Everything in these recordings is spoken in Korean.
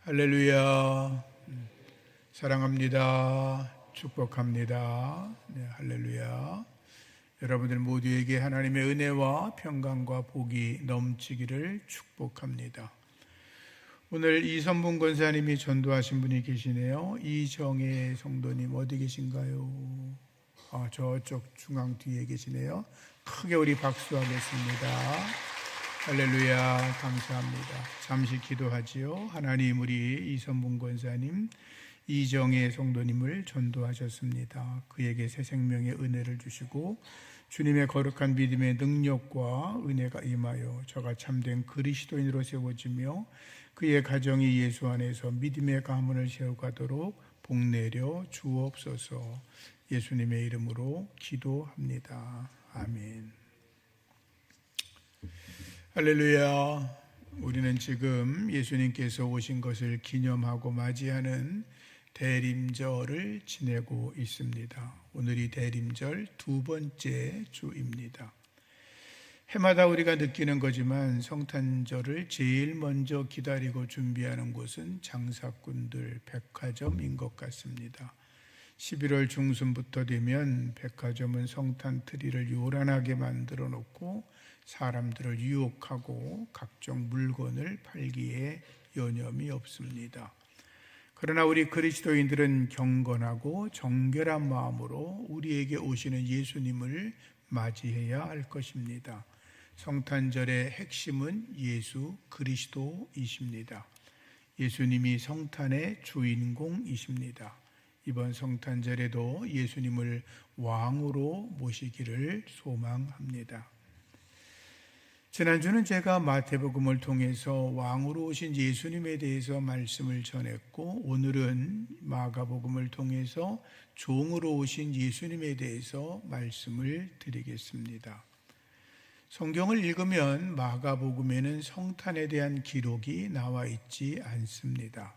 할렐루야. 사랑합니다. 축복합니다. 네, 할렐루야. 여러분들 모두에게 하나님의 은혜와 평강과 복이 넘치기를 축복합니다. 오늘 이선분 권사님이 전도하신 분이 계시네요. 이정혜 성도님 어디 계신가요? 저쪽 중앙 뒤에 계시네요. 크게 우리 박수하겠습니다. 할렐루야. 감사합니다. 잠시 기도하지요. 하나님, 우리 이선분 권사님 이정혜 성도님을 전도하셨습니다. 그에게 새 생명의 은혜를 주시고 주님의 거룩한 믿음의 능력과 은혜가 임하여 저가 참된 그리스도인으로 세워지며 그의 가정이 예수 안에서 믿음의 가문을 세워가도록 복내려 주옵소서. 예수님의 이름으로 기도합니다. 아멘. 할렐루야. 우리는 지금 예수님께서 오신 것을 기념하고 맞이하는 대림절을 지내고 있습니다. 오늘이 대림절 두 번째 주입니다. 해마다 우리가 느끼는 거지만 성탄절을 제일 먼저 기다리고 준비하는 곳은 장사꾼들, 백화점인 것 같습니다. 11월 중순부터 되면 백화점은 성탄 트리를 요란하게 만들어 놓고 사람들을 유혹하고 각종 물건을 팔기에 여념이 없습니다. 그러나 우리 그리스도인들은 경건하고 정결한 마음으로 우리에게 오시는 예수님을 맞이해야 할 것입니다. 성탄절의 핵심은 예수 그리스도이십니다. 예수님이 성탄의 주인공이십니다. 이번 성탄절에도 예수님을 왕으로 모시기를 소망합니다. 지난주는 제가 마태복음을 통해서 왕으로 오신 예수님에 대해서 말씀을 전했고, 오늘은 마가복음을 통해서 종으로 오신 예수님에 대해서 말씀을 드리겠습니다. 성경을 읽으면 마가복음에는 성탄에 대한 기록이 나와 있지 않습니다.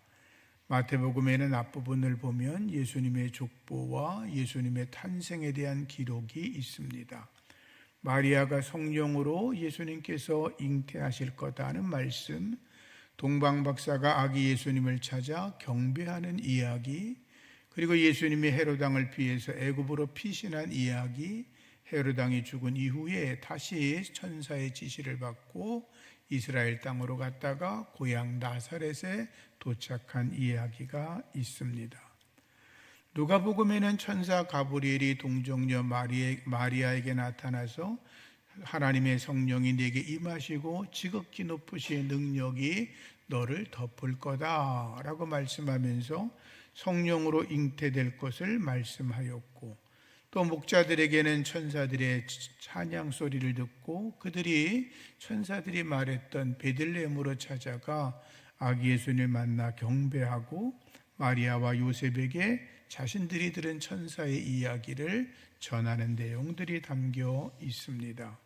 마태복음에는 앞부분을 보면 예수님의 족보와 예수님의 탄생에 대한 기록이 있습니다. 마리아가 성령으로 예수님께서 잉태하실 거다는 말씀, 동방박사가 아기 예수님을 찾아 경배하는 이야기, 그리고 예수님이 헤롯 왕을 피해서 애굽으로 피신한 이야기, 헤롯 왕이 죽은 이후에 다시 천사의 지시를 받고 이스라엘 땅으로 갔다가 고향 나사렛에 도착한 이야기가 있습니다. 누가복음에는 천사 가브리엘이 동정녀 마리아에게 나타나서 하나님의 성령이 내게 임하시고 지극히 높으신 능력이 너를 덮을 거다 라고 말씀하면서 성령으로 잉태될 것을 말씀하였고, 또 목자들에게는 천사들의 찬양 소리를 듣고 그들이 천사들이 말했던 베들레헴으로 찾아가 아기 예수님을 만나 경배하고 마리아와 요셉에게 자신들이 들은 천사의 이야기를 전하는 내용들이 담겨 있습니다.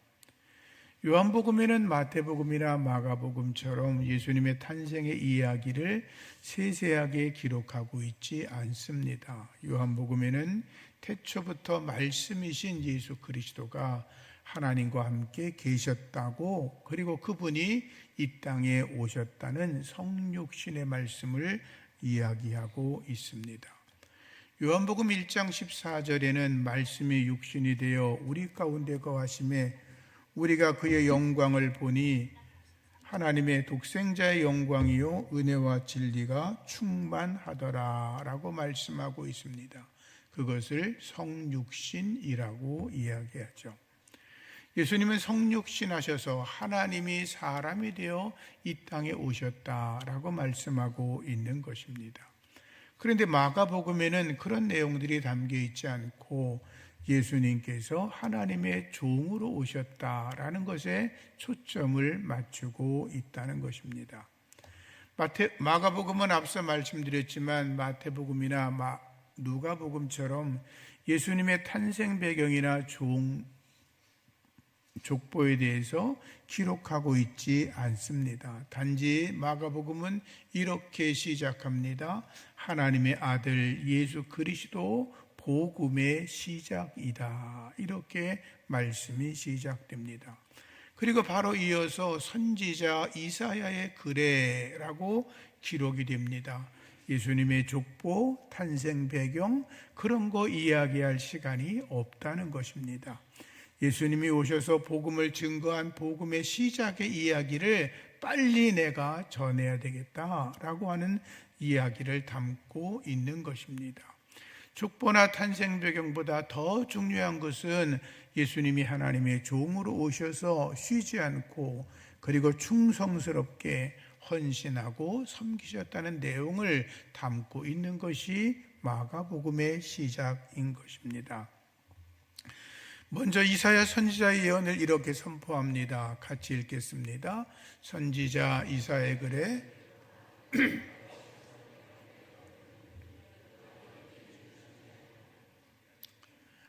요한복음에는 마태복음이나 마가복음처럼 예수님의 탄생의 이야기를 세세하게 기록하고 있지 않습니다. 요한복음에는 태초부터 말씀이신 예수 그리스도가 하나님과 함께 계셨다고, 그리고 그분이 이 땅에 오셨다는 성육신의 말씀을 이야기하고 있습니다. 요한복음 1장 14절에는 말씀이 육신이 되어 우리 가운데 거하심에 우리가 그의 영광을 보니 하나님의 독생자의 영광이요 은혜와 진리가 충만하더라 라고 말씀하고 있습니다. 그것을 성육신이라고 이야기하죠. 예수님은 성육신 하셔서 하나님이 사람이 되어 이 땅에 오셨다라고 말씀하고 있는 것입니다. 그런데 마가복음에는 그런 내용들이 담겨 있지 않고 예수님께서 하나님의 종으로 오셨다라는 것에 초점을 맞추고 있다는 것입니다. 마가복음은 앞서 말씀드렸지만 마태복음이나 누가복음처럼 예수님의 탄생 배경이나 족보에 대해서 기록하고 있지 않습니다. 단지 마가복음은 이렇게 시작합니다. 하나님의 아들 예수 그리스도 복음의 시작이다. 이렇게 말씀이 시작됩니다. 그리고 바로 이어서 선지자 이사야의 글에라고 기록이 됩니다. 예수님의 족보, 탄생 배경 그런 거 이야기할 시간이 없다는 것입니다. 예수님이 오셔서 복음을 증거한 복음의 시작의 이야기를 빨리 내가 전해야 되겠다라고 하는 이야기를 담고 있는 것입니다. 족보나 탄생 배경보다 더 중요한 것은 예수님이 하나님의 종으로 오셔서 쉬지 않고 그리고 충성스럽게 헌신하고 섬기셨다는 내용을 담고 있는 것이 마가복음의 시작인 것입니다. 먼저 이사야 선지자의 예언을 이렇게 선포합니다. 같이 읽겠습니다. 선지자 이사야의 글에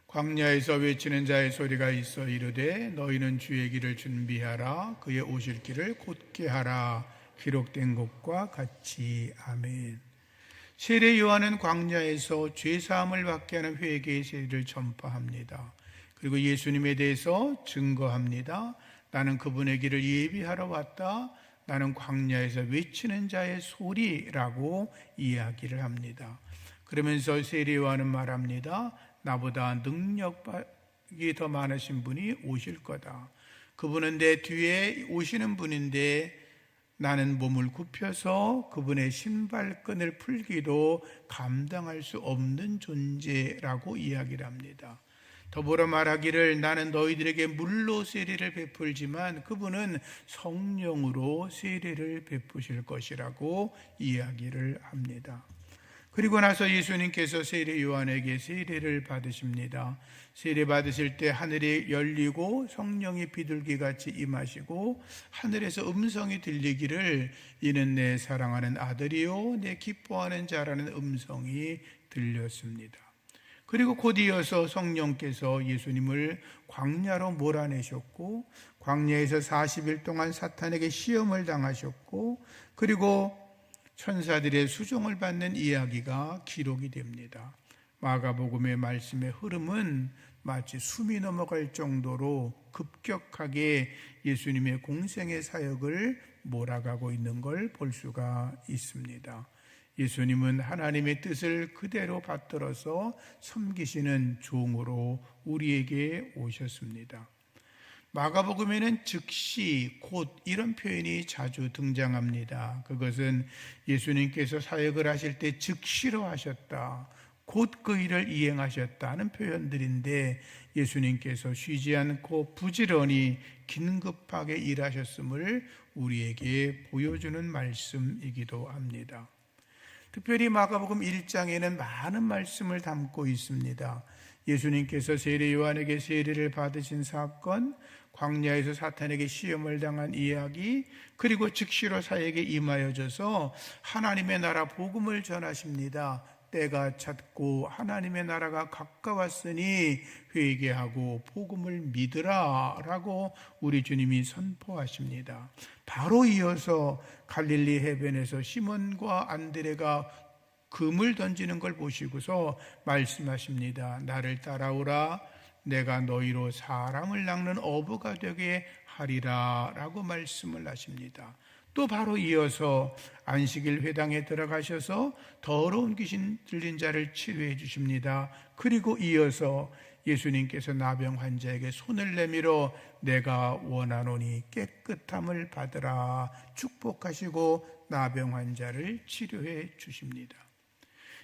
광야에서 외치는 자의 소리가 있어 이르되 너희는 주의 길을 준비하라 그의 오실 길을 곧게 하라 기록된 것과 같이. 아멘. 세례 요한은 광야에서 죄사함을 받게 하는 회개의 세례를 전파합니다. 그리고 예수님에 대해서 증거합니다. 나는 그분의 길을 예비하러 왔다. 나는 광야에서 외치는 자의 소리라고 이야기를 합니다. 그러면서 세례 요한은 말합니다. 나보다 능력이 더 많으신 분이 오실 거다. 그분은 내 뒤에 오시는 분인데 나는 몸을 굽혀서 그분의 신발끈을 풀기도 감당할 수 없는 존재라고 이야기를 합니다. 더불어 말하기를 나는 너희들에게 물로 세례를 베풀지만 그분은 성령으로 세례를 베푸실 것이라고 이야기를 합니다. 그리고 나서 예수님께서 세례 요한에게 세례를 받으십니다. 세례 받으실 때 하늘이 열리고 성령이 비둘기같이 임하시고 하늘에서 음성이 들리기를 이는 내 사랑하는 아들이요 내 기뻐하는 자라는 음성이 들렸습니다. 그리고 곧 이어서 성령께서 예수님을 광야로 몰아내셨고 광야에서 40일 동안 사탄에게 시험을 당하셨고 그리고 천사들의 수종을 받는 이야기가 기록이 됩니다. 마가복음의 말씀의 흐름은 마치 숨이 넘어갈 정도로 급격하게 예수님의 공생의 사역을 몰아가고 있는 걸 볼 수가 있습니다. 예수님은 하나님의 뜻을 그대로 받들어서 섬기시는 종으로 우리에게 오셨습니다. 마가복음에는 즉시, 곧 이런 표현이 자주 등장합니다. 그것은 예수님께서 사역을 하실 때 즉시로 하셨다, 곧 그 일을 이행하셨다는 표현들인데 예수님께서 쉬지 않고 부지런히 긴급하게 일하셨음을 우리에게 보여주는 말씀이기도 합니다. 특별히 마가복음 1장에는 많은 말씀을 담고 있습니다. 예수님께서 세례 요한에게 세례를 받으신 사건, 광야에서 사탄에게 시험을 당한 이야기, 그리고 즉시로 사역에 임하여져서 하나님의 나라 복음을 전하십니다. 때가 찼고 하나님의 나라가 가까웠으니 회개하고 복음을 믿으라 라고 우리 주님이 선포하십니다. 바로 이어서 갈릴리 해변에서 시몬과 안드레가 금을 던지는 걸 보시고서 말씀하십니다. 나를 따라오라, 내가 너희로 사람을 낚는 어부가 되게 하리라 라고 말씀을 하십니다. 또 바로 이어서 안식일 회당에 들어가셔서 더러운 귀신 들린 자를 치료해 주십니다. 그리고 이어서 예수님께서 나병 환자에게 손을 내밀어 내가 원하노니 깨끗함을 받으라 축복하시고 나병 환자를 치료해 주십니다.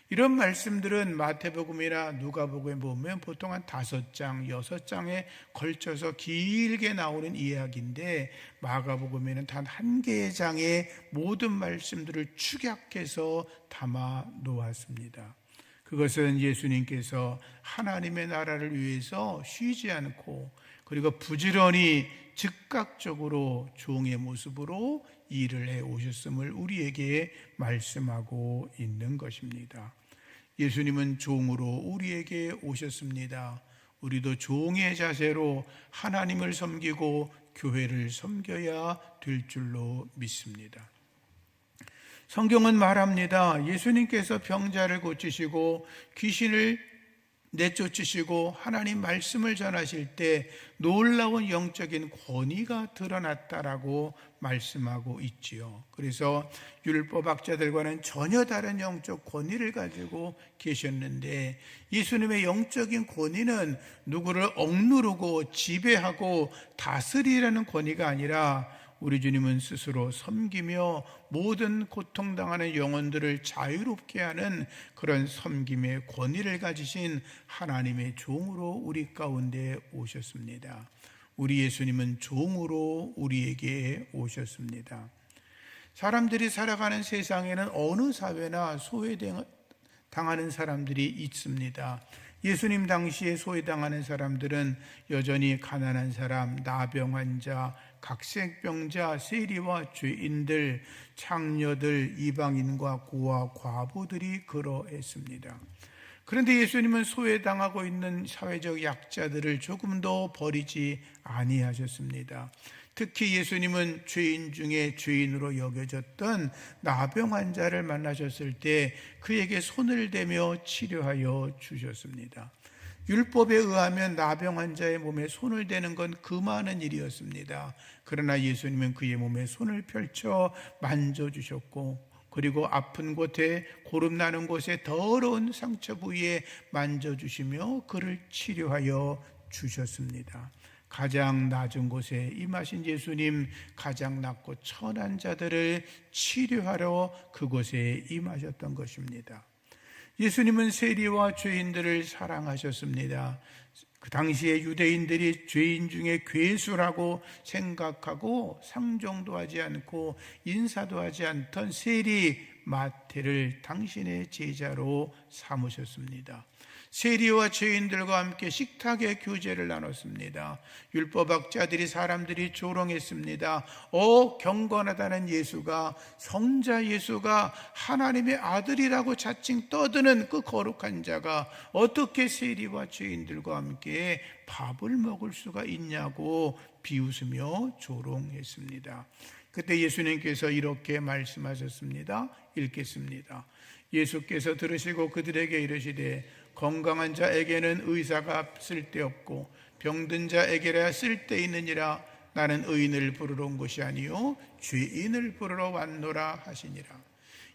이런 말씀들은 마태복음이나 누가복음에 보면 보통 한 5장, 6장에 걸쳐서 길게 나오는 이야기인데 마가복음에는 단 1개의 장에 모든 말씀들을 축약해서 담아 놓았습니다. 그것은 예수님께서 하나님의 나라를 위해서 쉬지 않고 그리고 부지런히 즉각적으로 종의 모습으로 일을 해 오셨음을 우리에게 말씀하고 있는 것입니다. 예수님은 종으로 우리에게 오셨습니다. 우리도 종의 자세로 하나님을 섬기고 교회를 섬겨야 될 줄로 믿습니다. 성경은 말합니다. 예수님께서 병자를 고치시고 귀신을 내쫓으시고 하나님 말씀을 전하실 때 놀라운 영적인 권위가 드러났다라고 말씀하고 있지요. 그래서 율법학자들과는 전혀 다른 영적 권위를 가지고 계셨는데, 예수님의 영적인 권위는 누구를 억누르고 지배하고 다스리라는 권위가 아니라 우리 주님은 스스로 섬기며 모든 고통당하는 영혼들을 자유롭게 하는 그런 섬김의 권위를 가지신 하나님의 종으로 우리 가운데 오셨습니다. 우리 예수님은 종으로 우리에게 오셨습니다. 사람들이 살아가는 세상에는 어느 사회나 소외당하는 사람들이 있습니다. 예수님 당시에 소외당하는 사람들은 여전히 가난한 사람, 나병 환자, 각색병자, 세리와 죄인들, 창녀들, 이방인과 고아, 과부들이 그러했습니다. 그런데 예수님은 소외당하고 있는 사회적 약자들을 조금도 버리지 아니하셨습니다. 특히 예수님은 죄인 중에 죄인으로 여겨졌던 나병 환자를 만나셨을 때 그에게 손을 대며 치료하여 주셨습니다. 율법에 의하면 나병 환자의 몸에 손을 대는 건 금하는 일이었습니다. 그러나 예수님은 그의 몸에 손을 펼쳐 만져주셨고, 그리고 아픈 곳에, 고름나는 곳에, 더러운 상처 부위에 만져주시며 그를 치료하여 주셨습니다. 가장 낮은 곳에 임하신 예수님, 가장 낮고 천한 자들을 치료하러 그곳에 임하셨던 것입니다. 예수님은 세리와 죄인들을 사랑하셨습니다. 그 당시에 유대인들이 죄인 중에 괴수라고 생각하고 상종도 하지 않고 인사도 하지 않던 세리 마태를 당신의 제자로 삼으셨습니다. 세리와 죄인들과 함께 식탁의 교제를 나눴습니다. 율법학자들이 사람들이 조롱했습니다. 경건하다는 예수가, 성자 예수가, 하나님의 아들이라고 자칭 떠드는 그 거룩한 자가 어떻게 세리와 죄인들과 함께 밥을 먹을 수가 있냐고 비웃으며 조롱했습니다. 그때 예수님께서 이렇게 말씀하셨습니다. 읽겠습니다. 예수께서 들으시고 그들에게 이르시되 건강한 자에게는 의사가 쓸데없고 병든 자에게라 쓸데있느니라. 나는 의인을 부르러 온 것이 아니요 죄인을 부르러 왔노라 하시니라.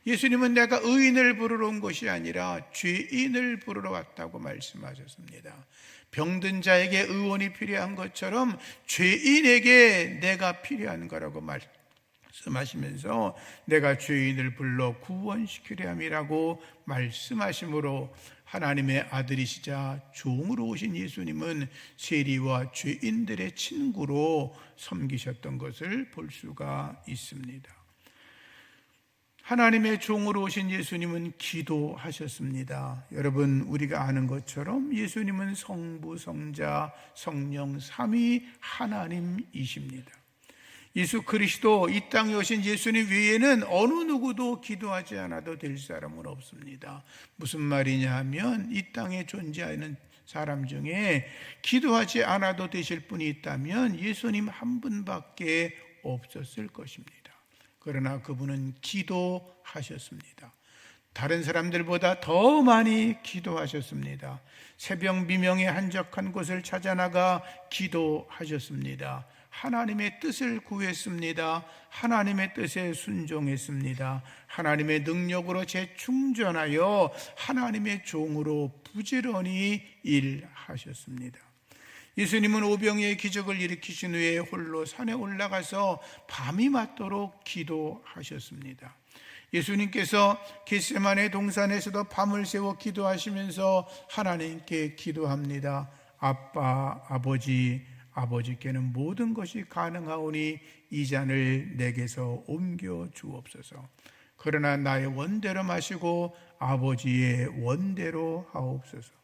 예수님은 내가 의인을 부르러 온 것이 아니라 죄인을 부르러 왔다고 말씀하셨습니다. 병든 자에게 의원이 필요한 것처럼 죄인에게 내가 필요한 거라고 말씀하시면서 내가 죄인을 불러 구원시키려 함이라고 말씀하심으로 하나님의 아들이시자 종으로 오신 예수님은 세리와 죄인들의 친구로 섬기셨던 것을 볼 수가 있습니다. 하나님의 종으로 오신 예수님은 기도하셨습니다. 여러분, 우리가 아는 것처럼 예수님은 성부, 성자, 성령 삼위 하나님이십니다. 예수 그리스도, 이 땅에 오신 예수님 외에는 어느 누구도 기도하지 않아도 될 사람은 없습니다. 무슨 말이냐 하면 이 땅에 존재하는 사람 중에 기도하지 않아도 되실 분이 있다면 예수님 한 분밖에 없었을 것입니다. 그러나 그분은 기도하셨습니다. 다른 사람들보다 더 많이 기도하셨습니다. 새벽 미명에 한적한 곳을 찾아나가 기도하셨습니다. 하나님의 뜻을 구했습니다. 하나님의 뜻에 순종했습니다. 하나님의 능력으로 재충전하여 하나님의 종으로 부지런히 일하셨습니다. 예수님은 오병이의 기적을 일으키신 후에 홀로 산에 올라가서 밤이 맞도록 기도하셨습니다. 예수님께서 겟세마네 동산에서도 밤을 새워 기도하시면서 하나님께 기도합니다. 아빠, 아버지께는 모든 것이 가능하오니 이 잔을 내게서 옮겨 주옵소서. 그러나 나의 원대로 마시고 아버지의 원대로 하옵소서.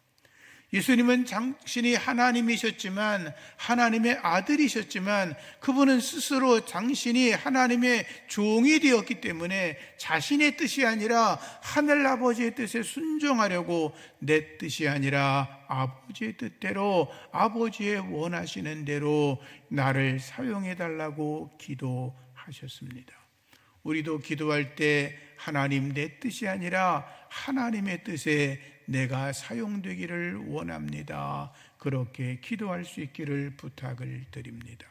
예수님은 당신이 하나님이셨지만, 하나님의 아들이셨지만, 그분은 스스로 당신이 하나님의 종이 되었기 때문에 자신의 뜻이 아니라 하늘아버지의 뜻에 순종하려고 내 뜻이 아니라 아버지의 뜻대로, 아버지의 원하시는 대로 나를 사용해달라고 기도하셨습니다. 우리도 기도할 때 하나님 내 뜻이 아니라 하나님의 뜻에 내가 사용되기를 원합니다. 그렇게 기도할 수 있기를 부탁을 드립니다.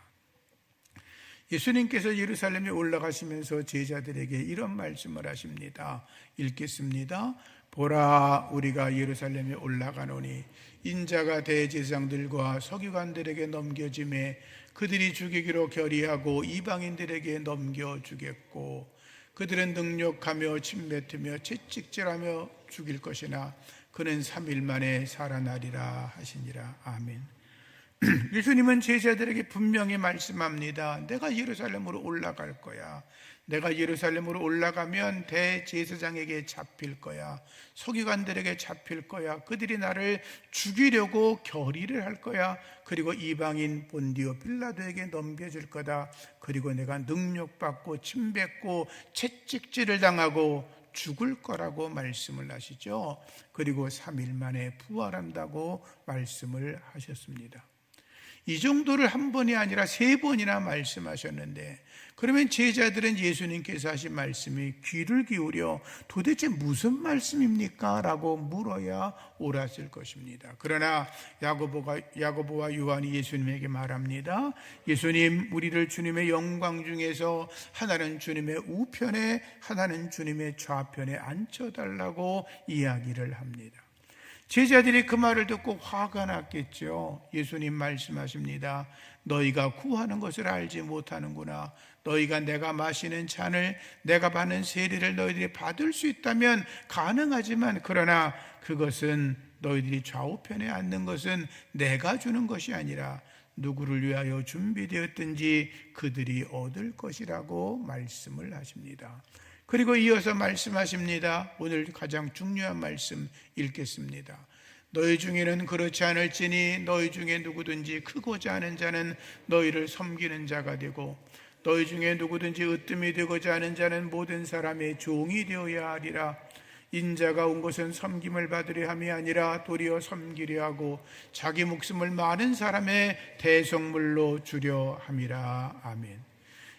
예수님께서 예루살렘에 올라가시면서 제자들에게 이런 말씀을 하십니다. 읽겠습니다. 보라, 우리가 예루살렘에 올라가노니 인자가 대제사장들과 서기관들에게 넘겨짐에 그들이 죽이기로 결의하고 이방인들에게 넘겨주겠고 그들은 능욕하며 침뱉으며 채찍질하며 죽일 것이나 그는 3일 만에 살아나리라 하시니라. 아멘. 예수님은 제자들에게 분명히 말씀합니다. 내가 예루살렘으로 올라갈 거야. 내가 예루살렘으로 올라가면 대제사장에게 잡힐 거야. 서기관들에게 잡힐 거야. 그들이 나를 죽이려고 결의를 할 거야. 그리고 이방인 본디오 빌라도에게 넘겨줄 거다. 그리고 내가 능욕받고 침뱉고 채찍질을 당하고 죽을 거라고 말씀을 하시죠. 그리고 3일 만에 부활한다고 말씀을 하셨습니다. 이 정도를 한 번이 아니라 3번이나 말씀하셨는데, 그러면 제자들은 예수님께서 하신 말씀이 귀를 기울여 도대체 무슨 말씀입니까? 라고 물어야 옳았을 것입니다. 그러나 야고보와 요한이 예수님에게 말합니다. 예수님, 우리를 주님의 영광 중에서 하나는 주님의 우편에 하나는 주님의 좌편에 앉혀달라고 이야기를 합니다. 제자들이 그 말을 듣고 화가 났겠죠. 예수님 말씀하십니다. 너희가 구하는 것을 알지 못하는구나. 너희가 내가 마시는 잔을, 내가 받는 세례를 너희들이 받을 수 있다면 가능하지만, 그러나 그것은 너희들이 좌우편에 앉는 것은 내가 주는 것이 아니라 누구를 위하여 준비되었든지 그들이 얻을 것이라고 말씀을 하십니다. 그리고 이어서 말씀하십니다. 오늘 가장 중요한 말씀 읽겠습니다. 너희 중에는 그렇지 않을지니 너희 중에 누구든지 크고자 하는 자는 너희를 섬기는 자가 되고 너희 중에 누구든지 으뜸이 되고자 하는 자는 모든 사람의 종이 되어야 하리라. 인자가 온 것은 섬김을 받으려 함이 아니라 도리어 섬기려 하고 자기 목숨을 많은 사람의 대속물로 주려 함이라. 아멘.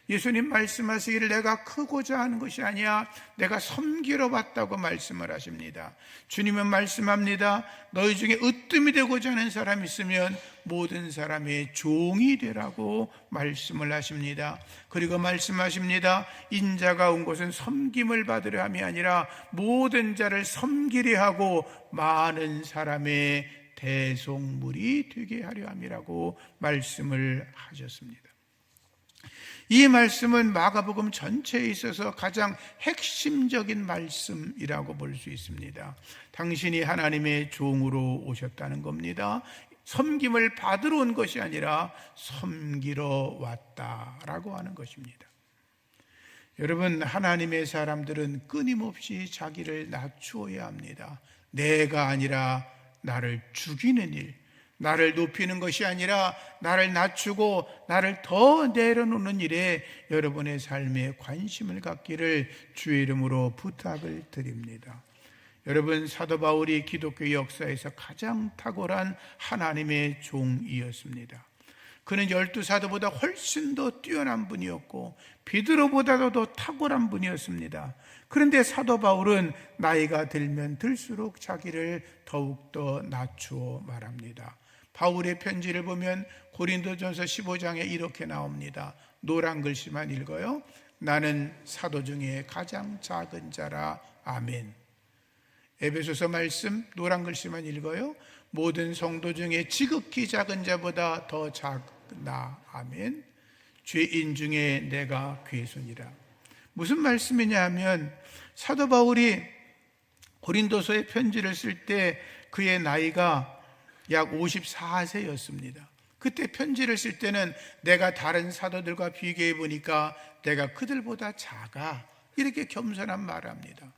예수님 말씀하시기를 내가 크고자 하는 것이 아니야 내가 섬기러 왔다고 말씀을 하십니다. 주님은 말씀합니다. 너희 중에 으뜸이 되고자 하는 사람이 있으면 모든 사람의 종이 되라고 말씀을 하십니다. 그리고 말씀하십니다. 인자가 온 것은 섬김을 받으려 함이 아니라 모든 자를 섬기려 하고 많은 사람의 대속물이 되게 하려 함이라고 말씀을 하셨습니다. 이 말씀은 마가복음 전체에 있어서 가장 핵심적인 말씀이라고 볼 수 있습니다. 당신이 하나님의 종으로 오셨다는 겁니다. 섬김을 받으러 온 것이 아니라 섬기러 왔다라고 하는 것입니다. 여러분, 하나님의 사람들은 끊임없이 자기를 낮추어야 합니다. 내가 아니라 나를 죽이는 일, 나를 높이는 것이 아니라 나를 낮추고 나를 더 내려놓는 일에 여러분의 삶에 관심을 갖기를 주의 이름으로 부탁을 드립니다. 여러분, 사도 바울이 기독교 역사에서 가장 탁월한 하나님의 종이었습니다. 그는 12사도보다 훨씬 더 뛰어난 분이었고 베드로보다도 더 탁월한 분이었습니다. 그런데 사도 바울은 나이가 들면 들수록 자기를 더욱더 낮추어 말합니다. 바울의 편지를 보면 고린도전서 15장에 이렇게 나옵니다. 노란 글씨만 읽어요. 나는 사도 중에 가장 작은 자라. 아멘. 에베소서 말씀 노란 글씨만 읽어요. 모든 성도 중에 지극히 작은 자보다 더 작나. 아멘. 죄인 중에 내가 괴순이라. 무슨 말씀이냐 하면 사도 바울이 고린도서의 편지를 쓸 때 그의 나이가 약 54세였습니다. 그때 편지를 쓸 때는 내가 다른 사도들과 비교해 보니까 내가 그들보다 작아, 이렇게 겸손한 말을 합니다.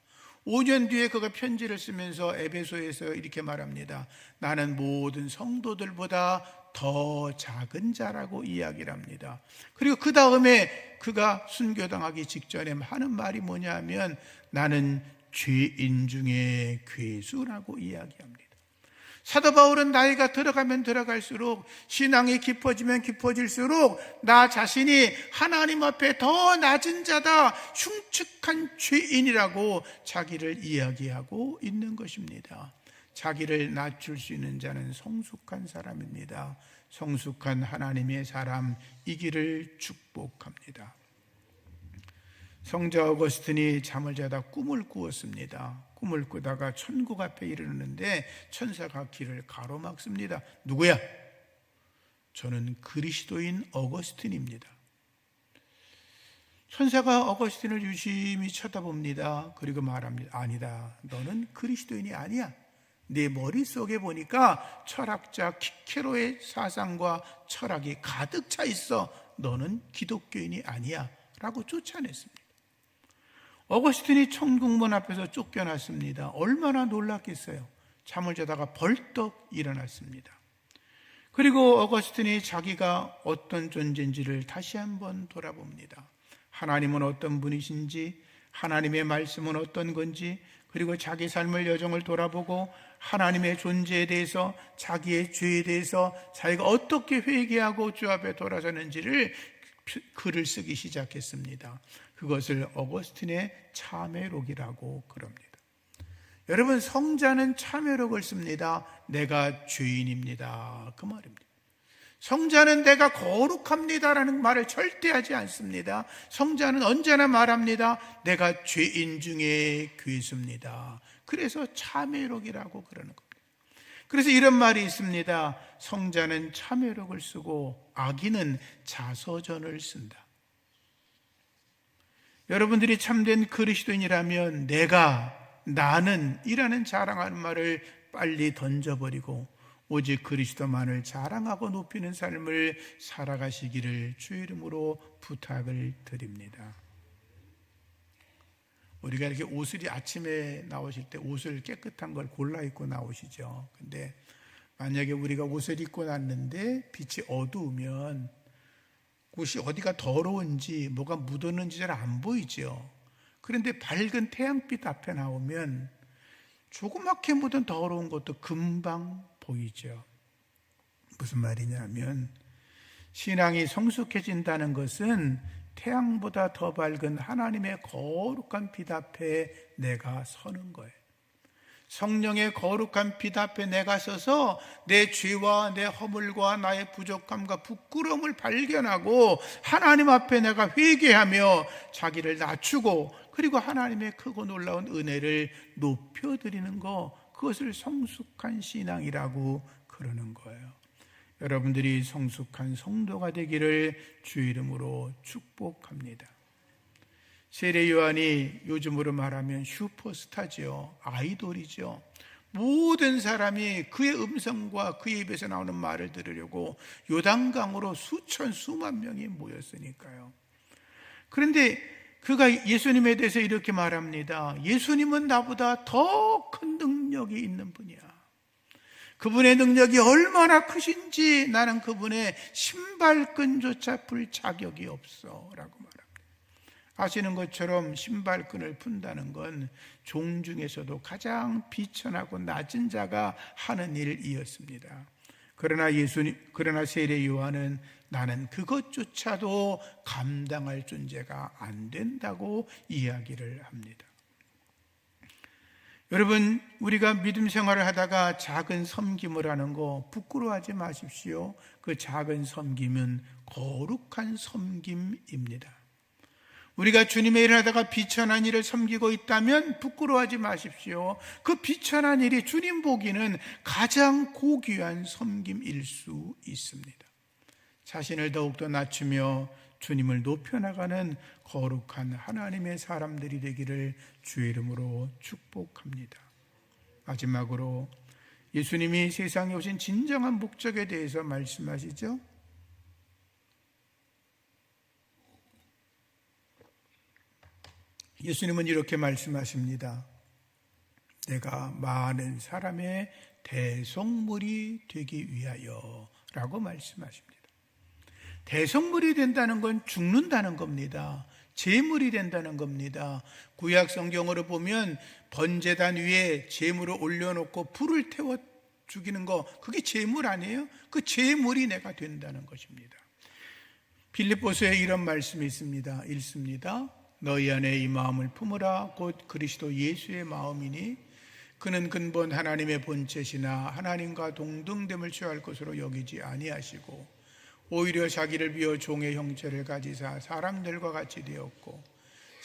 5년 뒤에 그가 편지를 쓰면서 에베소에서 이렇게 말합니다. 나는 모든 성도들보다 더 작은 자라고 이야기를 합니다. 그리고 그 다음에 그가 순교당하기 직전에 하는 말이 뭐냐 하면 나는 죄인 중에 괴수라고 이야기합니다. 사도 바울은 나이가 들어가면 들어갈수록, 신앙이 깊어지면 깊어질수록 나 자신이 하나님 앞에 더 낮은 자다, 흉측한 죄인이라고 자기를 이야기하고 있는 것입니다. 자기를 낮출 수 있는 자는 성숙한 사람입니다. 성숙한 하나님의 사람이기를 축복합니다. 성자 어거스틴이 잠을 자다 꿈을 꾸었습니다. 꿈을 꾸다가 천국 앞에 이르는데 천사가 길을 가로막습니다. 누구야? 저는 그리스도인 어거스틴입니다. 천사가 어거스틴을 유심히 쳐다봅니다. 그리고 말합니다. 아니다. 너는 그리스도인이 아니야. 네 머릿속에 보니까 철학자 키케로의 사상과 철학이 가득 차 있어. 너는 기독교인이 아니야. 라고 쫓아냈습니다. 어거스틴이 천국문 앞에서 쫓겨났습니다. 얼마나 놀랐겠어요. 잠을 자다가 벌떡 일어났습니다. 그리고 어거스틴이 자기가 어떤 존재인지를 다시 한번 돌아봅니다. 하나님은 어떤 분이신지, 하나님의 말씀은 어떤 건지, 그리고 자기 삶의 여정을 돌아보고 하나님의 존재에 대해서, 자기의 죄에 대해서 자기가 어떻게 회개하고 주 앞에 돌아서는지를 글을 쓰기 시작했습니다. 그것을 어거스틴의 참회록이라고 그럽니다. 여러분, 성자는 참회록을 씁니다. 내가 죄인입니다. 그 말입니다. 성자는 내가 거룩합니다라는 말을 절대 하지 않습니다. 성자는 언제나 말합니다. 내가 죄인 중에 괴수입니다. 그래서 참회록이라고 그러는 겁니다. 그래서 이런 말이 있습니다. 성자는 참회록을 쓰고 악인은 자서전을 쓴다. 여러분들이 참된 그리스도인이라면 나는 이라는 자랑하는 말을 빨리 던져버리고 오직 그리스도만을 자랑하고 높이는 삶을 살아가시기를 주의 이름으로 부탁을 드립니다. 우리가 이렇게 옷을 아침에 나오실 때 옷을 깨끗한 걸 골라 입고 나오시죠. 근데 만약에 우리가 옷을 입고 났는데 빛이 어두우면 옷이 어디가 더러운지 뭐가 묻었는지 잘 안 보이죠. 그런데 밝은 태양빛 앞에 나오면 조그맣게 묻은 더러운 것도 금방 보이죠. 무슨 말이냐면 신앙이 성숙해진다는 것은 태양보다 더 밝은 하나님의 거룩한 빛 앞에 내가 서는 거예요. 성령의 거룩한 빛 앞에 내가 서서 내 죄와 내 허물과 나의 부족함과 부끄러움을 발견하고 하나님 앞에 내가 회개하며 자기를 낮추고 그리고 하나님의 크고 놀라운 은혜를 높여드리는 것, 그것을 성숙한 신앙이라고 그러는 거예요. 여러분들이 성숙한 성도가 되기를 주의 이름으로 축복합니다. 세례 요한이 요즘으로 말하면 슈퍼스타죠. 아이돌이죠. 모든 사람이 그의 음성과 그의 입에서 나오는 말을 들으려고 요단강으로 수만 명이 모였으니까요. 그런데 그가 예수님에 대해서 이렇게 말합니다. 예수님은 나보다 더 큰 능력이 있는 분이야. 그분의 능력이 얼마나 크신지 나는 그분의 신발끈조차 풀 자격이 없어 라고 말합니다. 아시는 것처럼 신발끈을 푼다는 건 종 중에서도 가장 비천하고 낮은 자가 하는 일이었습니다. 그러나 세례 요한은 나는 그것조차도 감당할 존재가 안 된다고 이야기를 합니다. 여러분, 우리가 믿음 생활을 하다가 작은 섬김을 하는 거 부끄러워하지 마십시오. 그 작은 섬김은 거룩한 섬김입니다. 우리가 주님의 일을 하다가 비천한 일을 섬기고 있다면 부끄러워하지 마십시오. 그 비천한 일이 주님 보기는 가장 고귀한 섬김일 수 있습니다. 자신을 더욱더 낮추며 주님을 높여나가는 거룩한 하나님의 사람들이 되기를 주의 이름으로 축복합니다. 마지막으로 예수님이 세상에 오신 진정한 목적에 대해서 말씀하시죠. 예수님은 이렇게 말씀하십니다. 내가 많은 사람의 대속물이 되기 위하여 라고 말씀하십니다. 대속물이 된다는 건 죽는다는 겁니다. 제물이 된다는 겁니다. 구약 성경으로 보면 번제단 위에 제물을 올려놓고 불을 태워 죽이는 거, 그게 제물 아니에요? 그 제물이 내가 된다는 것입니다. 빌립보서에 이런 말씀이 있습니다. 읽습니다. 너희 안에 이 마음을 품으라 곧 그리스도 예수의 마음이니 그는 근본 하나님의 본체시나 하나님과 동등됨을 취할 것으로 여기지 아니하시고 오히려 자기를 비워 종의 형체를 가지사 사람들과 같이 되었고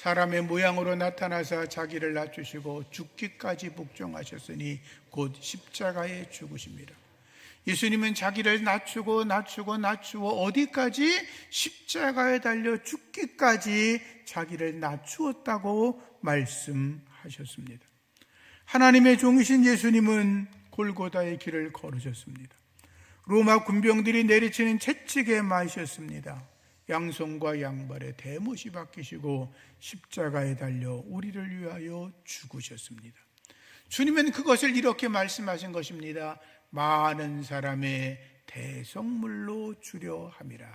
사람의 모양으로 나타나사 자기를 낮추시고 죽기까지 복종하셨으니 곧 십자가에 죽으십니다. 예수님은 자기를 낮추고 어디까지? 십자가에 달려 죽기까지 자기를 낮추었다고 말씀하셨습니다. 하나님의 종이신 예수님은 골고다의 길을 걸으셨습니다. 로마 군병들이 내리치는 채찍에 맞으셨습니다. 양손과 양발에 대못이 박히시고 십자가에 달려 우리를 위하여 죽으셨습니다. 주님은 그것을 이렇게 말씀하신 것입니다. 많은 사람의 대성물로 주려 함이라.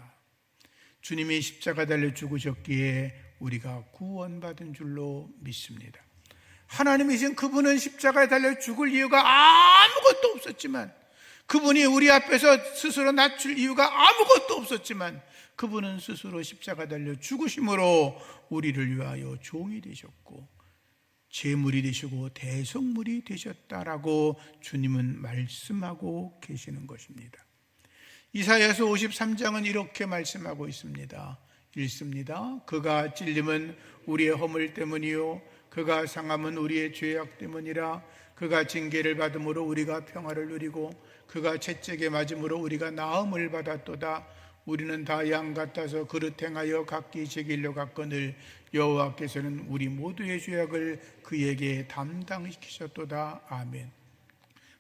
주님이 십자가 달려 죽으셨기에 우리가 구원받은 줄로 믿습니다. 하나님이신 그분은 십자가에 달려 죽을 이유가 아무것도 없었지만, 그분이 우리 앞에서 스스로 낮출 이유가 아무것도 없었지만, 그분은 스스로 십자가 달려 죽으심으로 우리를 위하여 종이 되셨고 제물이 되시고 대성물이 되셨다라고 주님은 말씀하고 계시는 것입니다. 이사야서 53장은 이렇게 말씀하고 있습니다. 읽습니다. 그가 찔림은 우리의 허물 때문이요 그가 상함은 우리의 죄악 때문이라. 그가 징계를 받음으로 우리가 평화를 누리고 그가 채찍에 맞음으로 우리가 나음을 받았도다. 우리는 다 양 같아서 그릇 행하여 각기 제 길로 갔거늘 여호와께서는 우리 모두의 죄악을 그에게 담당시키셨도다. 아멘.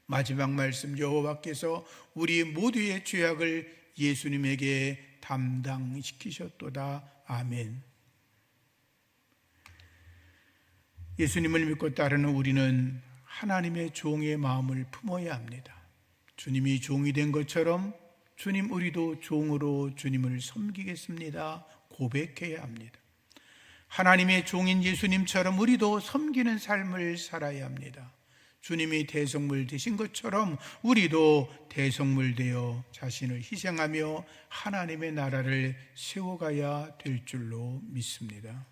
마지막 말씀, 여호와께서 우리 모두의 죄악을 예수님에게 담당시키셨도다. 아멘. 예수님을 믿고 따르는 우리는 하나님의 종의 마음을 품어야 합니다. 주님이 종이 된 것처럼 주님, 우리도 종으로 주님을 섬기겠습니다 고백해야 합니다. 하나님의 종인 예수님처럼 우리도 섬기는 삶을 살아야 합니다. 주님이 대성물 되신 것처럼 우리도 대성물 되어 자신을 희생하며 하나님의 나라를 세워가야 될 줄로 믿습니다.